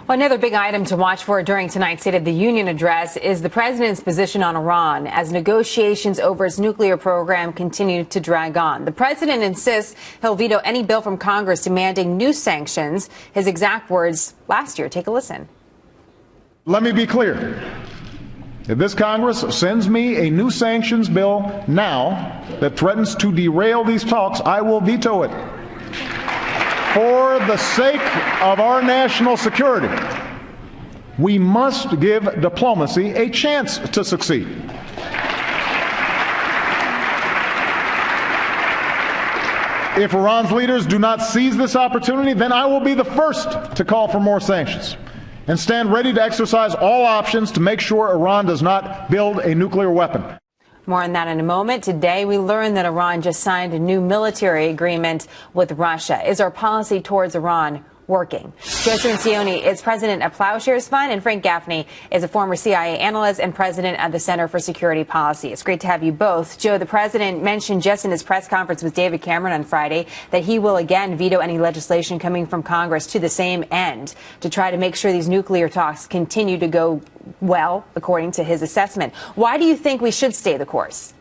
Well, another big item to watch for during tonight's State of the Union address is the president's position on Iran as negotiations over its nuclear program continue to drag on. The president insists he'll veto any bill from Congress demanding new sanctions. His exact words last year. Take a listen. Let me be clear. If this Congress sends me a new sanctions bill now that threatens to derail these talks, I will veto it. For the sake of our national security, we must give diplomacy a chance to succeed. If Iran's leaders do not seize this opportunity, then I will be the first to call for more sanctions and stand ready to exercise all options to make sure Iran does not build a nuclear weapon. More on that in a moment. Today, we learned that Iran just signed a new military agreement with Russia. Is our policy towards Iran working? Joe Cirincione is president of Plowshares Fund, and Frank Gaffney is a former CIA analyst and president of the Center for Security Policy. It's great to have you both. Joe, the president mentioned just in his press conference with David Cameron on Friday that he will again veto any legislation coming from Congress to the same end to try to make sure these nuclear talks continue to go well, according to his assessment. Why do you think we should stay the course?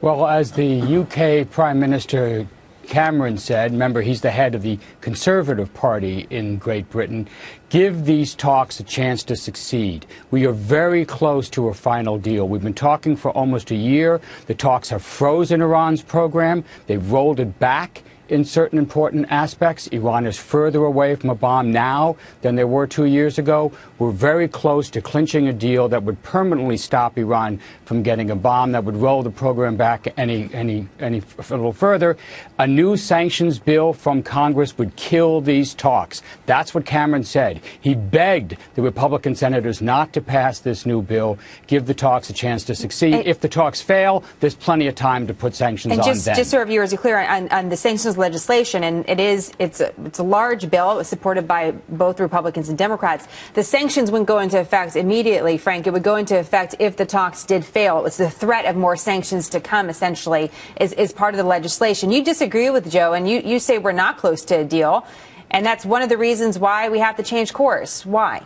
Well, as the UK Prime Minister Cameron said, remember, he's the head of the Conservative Party in Great Britain, give these talks a chance to succeed. We are very close to a final deal. We've been talking for almost a year. The talks have frozen Iran's program. They've rolled it back in certain important aspects. Iran is further away from a bomb now than they were 2 years ago. We're very close to clinching a deal that would permanently stop Iran from getting a bomb, that would roll the program back a little further. A new sanctions bill from Congress would kill these talks. That's what Cameron said. He begged the Republican senators not to pass this new bill, give the talks a chance to succeed. If the talks fail, there's plenty of time to put sanctions on them. Just so our viewers are clear on the sanctions legislation, and it's a large bill. It was supported by both Republicans and Democrats. The sanctions wouldn't go into effect immediately, Frank. It would go into effect if the talks did fail. It was the threat of more sanctions to come, essentially, is part of the legislation. You disagree with Joe, and you say we're not close to a deal, and that's one of the reasons why we have to change course. Why?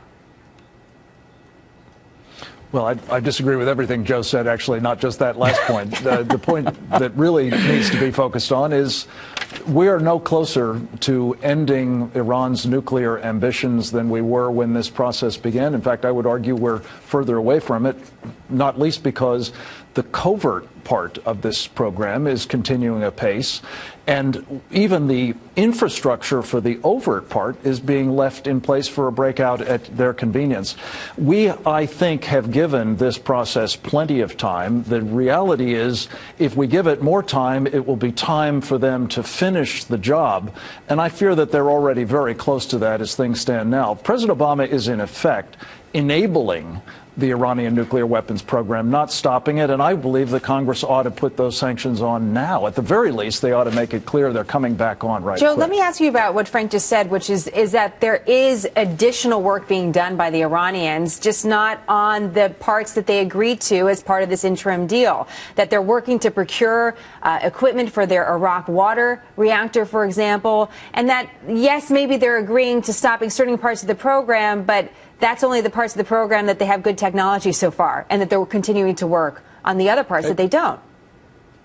Well, I disagree with everything Joe said, actually, not just that last point. The point that really needs to be focused on is we are no closer to ending Iran's nuclear ambitions than we were when this process began. In fact, I would argue we're further away from it, not least because the covert part of this program is continuing apace, and even the infrastructure for the overt part is being left in place for a breakout at their convenience. We, I think, have given this process plenty of time. The reality is, if we give it more time, it will be time for them to finish the job, and I fear that they're already very close to that as things stand now. President Obama is, in effect, enabling the Iranian nuclear weapons program, not stopping it, and I believe that Congress ought to put those sanctions on now. At the very least, they ought to make it clear they're coming back on right Joe, quick. let me ask you about what Frank just said, which is that there is additional work being done by the Iranians, just not on the parts that they agreed to as part of this interim deal, that they're working to procure equipment for their Iraq water reactor, for example, and that, yes, maybe they're agreeing to stopping certain parts of the program, but that's only the parts of the program that they have good technology so far, and that they're continuing to work on the other parts that they don't.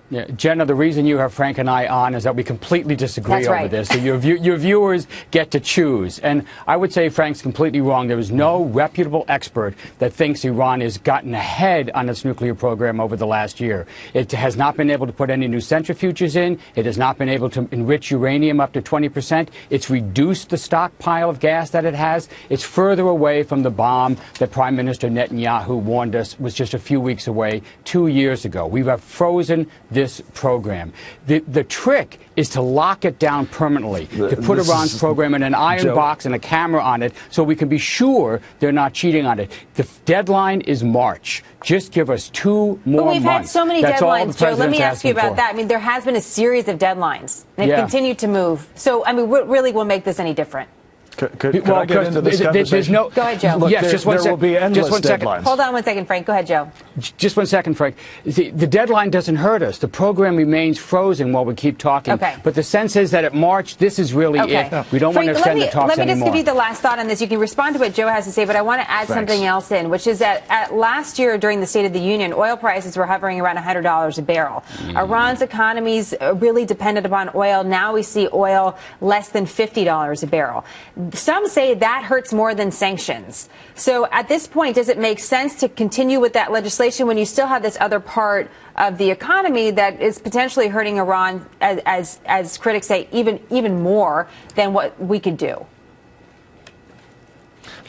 Yeah, Jenna, the reason you have Frank and I on is that we completely disagree over this. So your viewers get to choose. And I would say Frank's completely wrong. There is no reputable expert that thinks Iran has gotten ahead on its nuclear program over the last year. It has not been able to put any new centrifuges in. It has not been able to enrich uranium up to 20%. It's reduced the stockpile of gas that it has. It's further away from the bomb that Prime Minister Netanyahu warned us was just a few weeks away 2 years ago. We have frozen this program. The trick is to lock it down permanently, to put Iran's program in an iron box and a camera on it so we can be sure they're not cheating on it. The deadline is March. Just give us 2 more months. But we've had so many deadlines, Joe. Let me ask you about that. I mean, there has been a series of deadlines. They've continued to move. So, I mean, what really will make this any different? Could I get into this conversation? Go ahead, Joe. Look, yes, there will be endless deadlines. Hold on one second, Frank. Go ahead, Joe. Just 1 second, Frank. The deadline doesn't hurt us. The program remains frozen while we keep talking. Okay. But the sense is that at March, this is really it. We don't want to extend the talks Let me just anymore. give you the last thought on this. You can respond to what Joe has to say, but I want to add something else in, which is that last year during the State of the Union, oil prices were hovering around $100 a barrel. Iran's economy's really dependent upon oil. Now we see oil less than $50 a barrel. Some say that hurts more than sanctions. So at this point, does it make sense to continue with that legislation when you still have this other part of the economy that is potentially hurting Iran, as critics say, even more than what we could do?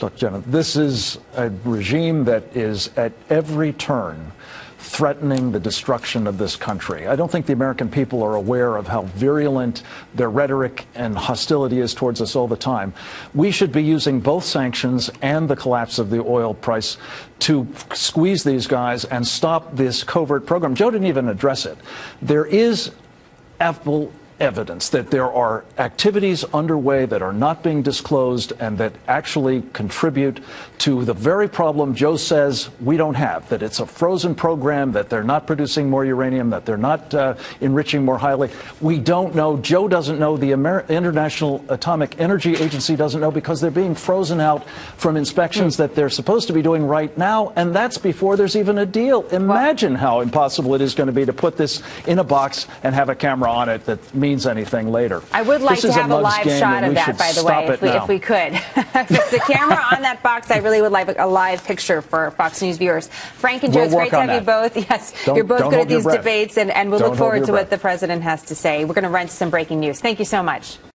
Look, Jenna, this is a regime that is at every turn threatening the destruction of this country. I don't think the American people are aware of how virulent their rhetoric and hostility is towards us all the time. We should be using both sanctions and the collapse of the oil price to squeeze these guys and stop this covert program. Joe didn't even address it. There is ample evidence that there are activities underway that are not being disclosed and that actually contribute to the very problem Joe says we don't have, that it's a frozen program, that they're not producing more uranium, that they're not enriching more highly. We don't know. Joe doesn't know. The International Atomic Energy Agency doesn't know because they're being frozen out from inspections that they're supposed to be doing right now, and that's before there's even a deal. Imagine how impossible it is going to be to put this in a box and have a camera on it that means anything later. I would like to have a live shot of that, by the way, if we could. If there's a camera on that box, I really would like a live picture for Fox News viewers. Frank and Joe, it's great to have you both. Yes, you're both good at these debates, and we'll look forward to what the president has to say. We're going to run to some breaking news. Thank you so much.